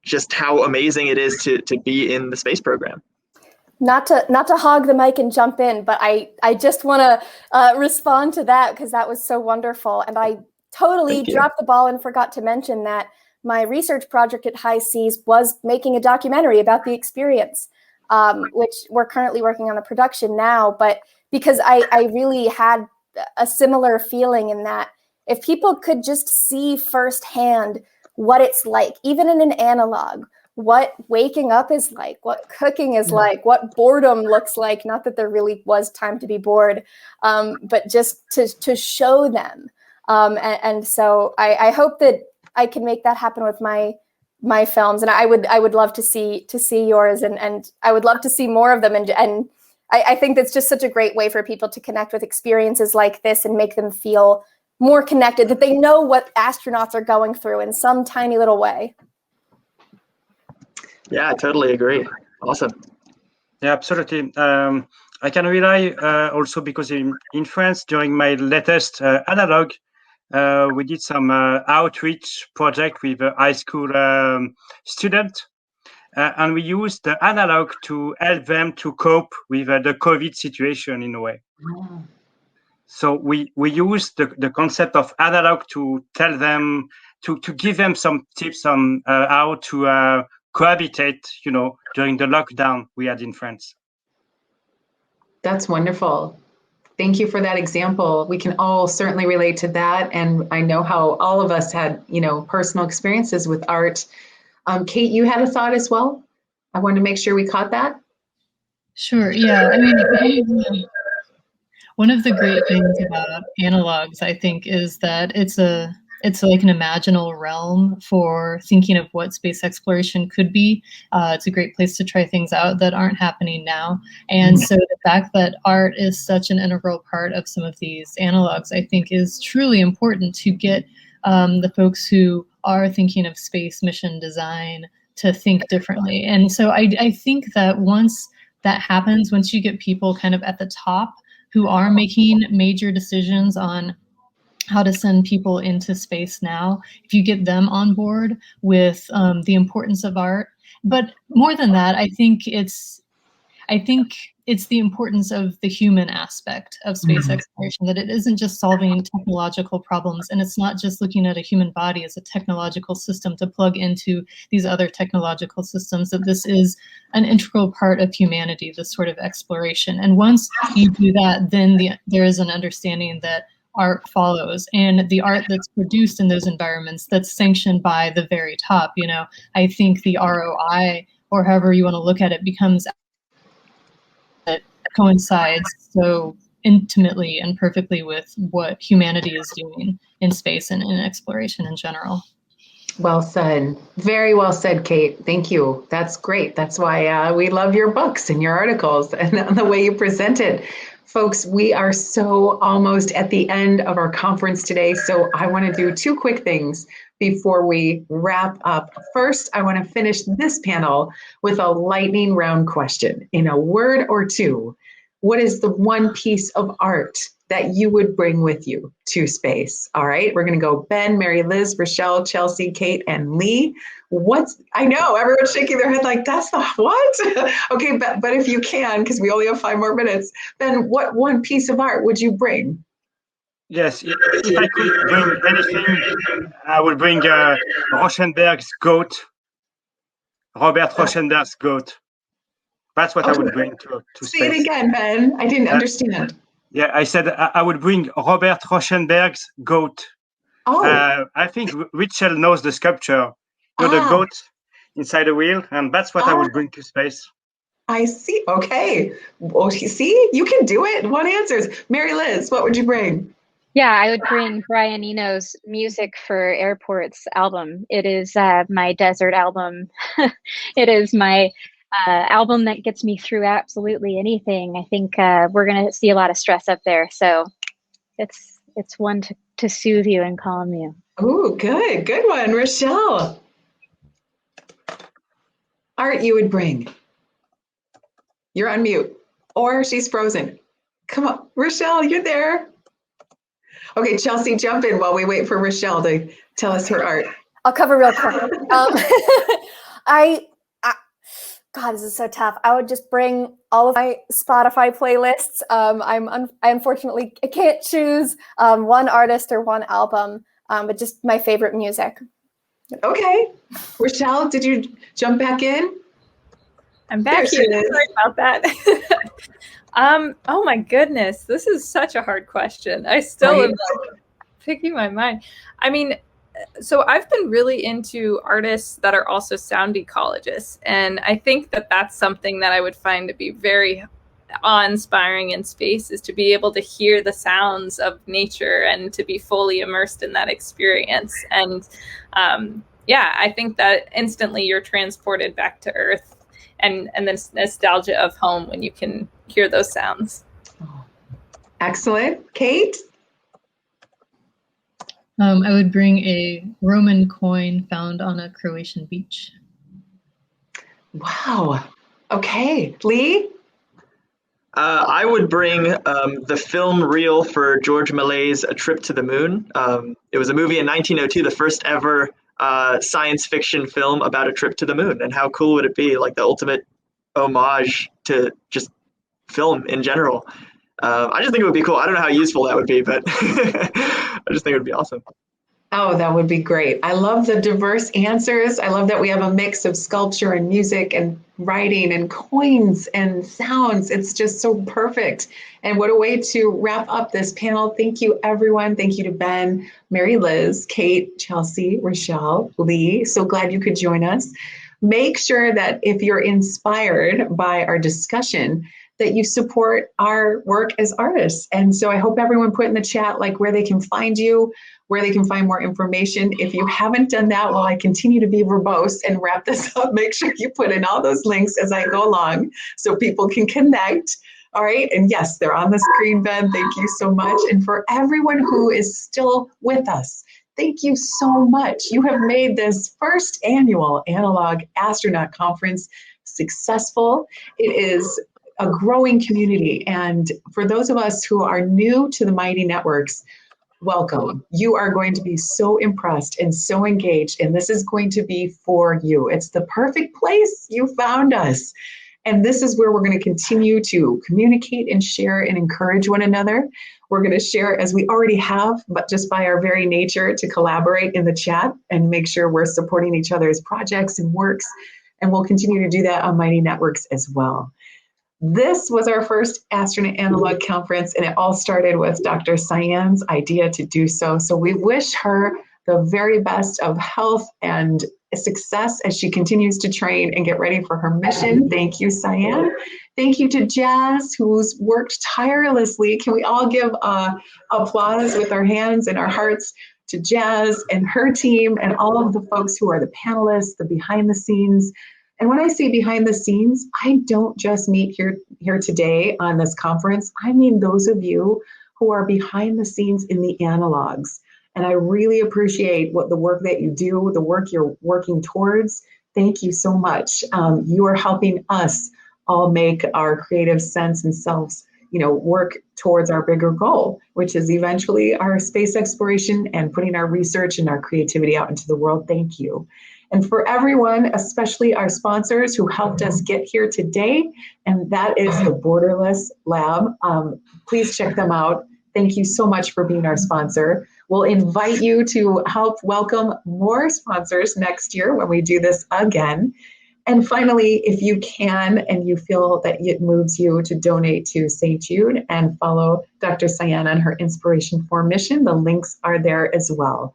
just how amazing it is to be in the space program. Not to hog the mic and jump in, but I just want to respond to that, because that was so wonderful. And I totally dropped the ball and forgot to mention that my research project at High Seas was making a documentary about the experience, which we're currently working on the production now. But because I really had a similar feeling in that if people could just see firsthand what it's like, even in an analog, what waking up is like, what cooking is like, what boredom looks like. Not that there really was time to be bored, but just to show them. And so I hope that I can make that happen with my films. And I would love to see yours, and I would love to see more of them. And I think that's just such a great way for people to connect with experiences like this and make them feel more connected, that they know what astronauts are going through in some tiny little way. Yeah, I totally agree. Awesome. Yeah, absolutely. I can rely also because in France, during my latest analog, we did some outreach project with a high school student, and we used the analog to help them to cope with the COVID situation in a way. Oh. So we use the concept of analog to tell them, to give them some tips on how to cohabitate, during the lockdown we had in France. That's wonderful. Thank you for that example. We can all certainly relate to that. And I know how all of us had, personal experiences with art. Kate, you had a thought as well? I wanted to make sure we caught that. Sure, yeah. I mean, one of the great things about analogs, I think, is that it's a it's like an imaginal realm for thinking of what space exploration could be. It's a great place to try things out that aren't happening now. And so the fact that art is such an integral part of some of these analogs, I think, is truly important to get the folks who are thinking of space mission design to think differently. And so I think that once that happens, once you get people kind of at the top who are making major decisions on how to send people into space now, if you get them on board with the importance of art. But more than that, I think it's the importance of the human aspect of space exploration, that it isn't just solving technological problems, and it's not just looking at a human body as a technological system to plug into these other technological systems, that this is an integral part of humanity, this sort of exploration. And once you do that, then there is an understanding that art follows, and the art that's produced in those environments that's sanctioned by the very top, I think the ROI, or however you want to look at it, becomes that coincides so intimately and perfectly with what humanity is doing in space and in exploration in general. Well said. Very well said, Kate. Thank you. That's great. That's why we love your books and your articles and the way you present it. Folks, we are so almost at the end of our conference today, so I want to do two quick things before we wrap up. First, I want to finish this panel with a lightning round question. In a word or two, what is the one piece of art that you would bring with you to space? All right, we're going to go Ben, MaryLiz, Richelle, Chelsea, Kate, and Lee. I know everyone's shaking their head like, that's the what? Okay, but if you can, because we only have 5 more minutes, Ben, what one piece of art would you bring? Yes, if I could bring anything, I would bring Rauschenberg's Gohd, Robert Rauschenberg's Gohd. That's what I would bring to space. Say it again, Ben. I didn't understand. Yeah, I said I would bring Robert Rauschenberg's Gohd. Oh. I think Richelle knows the sculpture. The goat inside the wheel, and that's what I would bring to space. I see. Okay. Well, see, you can do it. One answers. MaryLiz, what would you bring? Yeah, I would bring Brian Eno's Music for Airports album. It is my desert album. It is my album that gets me through absolutely anything. I think we're going to see a lot of stress up there. So it's one to soothe you and calm you. Oh, good. Good one. Richelle. Art you would bring. You're on mute. Or she's frozen. Come on. Richelle, you're there. Okay, Chelsea, jump in while we wait for Richelle to tell us her art. I'll cover real quick. God, this is so tough. I would just bring all of my Spotify playlists. I unfortunately can't choose one artist or one album, but just my favorite music. Okay. Richelle, did you jump back in? I'm back here. Sorry about that. Oh my goodness, this is such a hard question. I still am picking my mind. I mean, so I've been really into artists that are also sound ecologists, and I think that that's something that I would find to be very awe-inspiring in space, is to be able to hear the sounds of nature and to be fully immersed in that experience. And I think that instantly you're transported back to Earth and this nostalgia of home when you can hear those sounds. Excellent. Kate? I would bring a Roman coin found on a Croatian beach. Wow. Okay. Lee? I would bring the film reel for George Méliès' A Trip to the Moon. It was a movie in 1902, the first ever science fiction film about a trip to the moon. And how cool would it be? Like the ultimate homage to just film in general. I just think it would be cool. I don't know how useful that would be, but I just think it would be awesome. Oh, that would be great. I love the diverse answers. I love that we have a mix of sculpture and music and writing and coins and sounds. It's just so perfect. And what a way to wrap up this panel. Thank you, everyone. Thank you to Ben, MaryLiz, Kate, Chelsea, Richelle, Lee. So glad you could join us. Make sure that if you're inspired by our discussion, that you support our work as artists. And so I hope everyone put in the chat like where they can find you, where they can find more information. If you haven't done that, while I continue to be verbose and wrap this up, make sure you put in all those links as I go along so people can connect. All right. And yes, they're on the screen, Ben. Thank you so much. And for everyone who is still with us, thank you so much. You have made this first annual Analog Astronaut Conference successful. It is a growing community. And for those of us who are new to the Mighty Networks, welcome. You are going to be so impressed and so engaged, and this is going to be for you. It's the perfect place. You found us. And this is where we're going to continue to communicate and share and encourage one another. We're going to share as we already have, but just by our very nature to collaborate in the chat and make sure we're supporting each other's projects and works. And we'll continue to do that on Mighty Networks as well. This was our first Astronaut Analog Conference, and it all started with Dr. Cyan's idea to do so. So we wish her the very best of health and success as she continues to train and get ready for her mission. Thank you, Cyan. Thank you to Jazz, who's worked tirelessly. Can we all give applause with our hands and our hearts to Jazz and her team and all of the folks who are the panelists, the behind the scenes. And when I say behind the scenes, I don't just mean here today on this conference. I mean those of you who are behind the scenes in the analogs. And I really appreciate the work that you do, the work you're working towards. Thank you so much. You are helping us all make our creative sense and selves, work towards our bigger goal, which is eventually our space exploration and putting our research and our creativity out into the world. Thank you. And for everyone, especially our sponsors who helped us get here today, and that is the Borderless Lab. Please check them out. Thank you so much for being our sponsor. We'll invite you to help welcome more sponsors next year when we do this again. And finally, if you can and you feel that it moves you to donate to St. Jude and follow Dr. Cyan on her Inspiration for Mission, the links are there as well.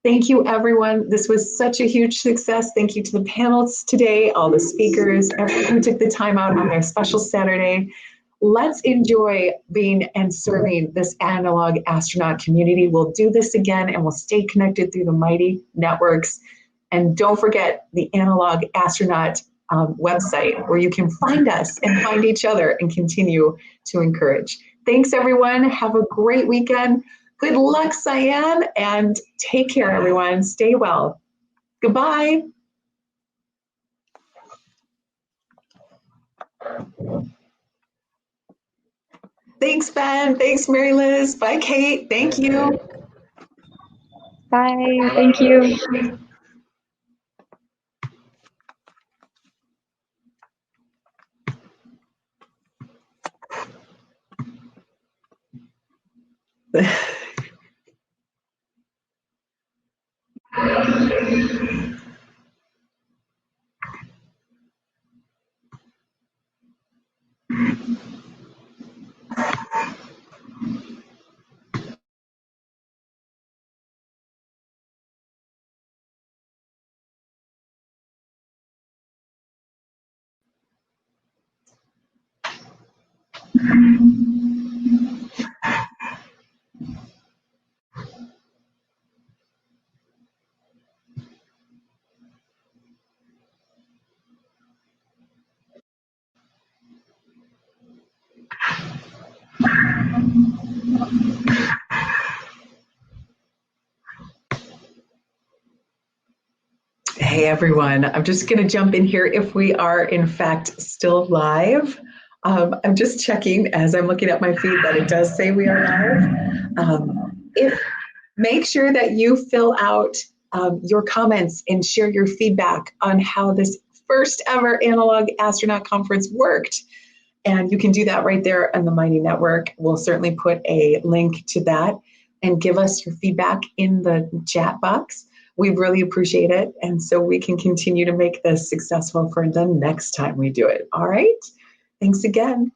Thank you, everyone. This was such a huge success. Thank you to the panelists today, all the speakers, everyone who took the time out on their special Saturday. Let's enjoy being and serving this analog astronaut community. We'll do this again and we'll stay connected through the Mighty Networks. And don't forget the Analog Astronaut website where you can find us and find each other and continue to encourage. Thanks, everyone. Have a great weekend. Good luck, Cyan, and take care, everyone. Stay well. Goodbye. Thanks, Ben. Thanks, MaryLiz. Bye, Kate. Thank you. Bye. Thank you. Hey, everyone. I'm just going to jump in here if we are, in fact, still live. I'm just checking as I'm looking at my feed that it does say we are live. Make sure that you fill out your comments and share your feedback on how this first ever Analog Astronaut Conference worked. And you can do that right there on the Mighty Network. We'll certainly put a link to that and give us your feedback in the chat box. We really appreciate it. And so we can continue to make this successful for the next time we do it. All right. Thanks again.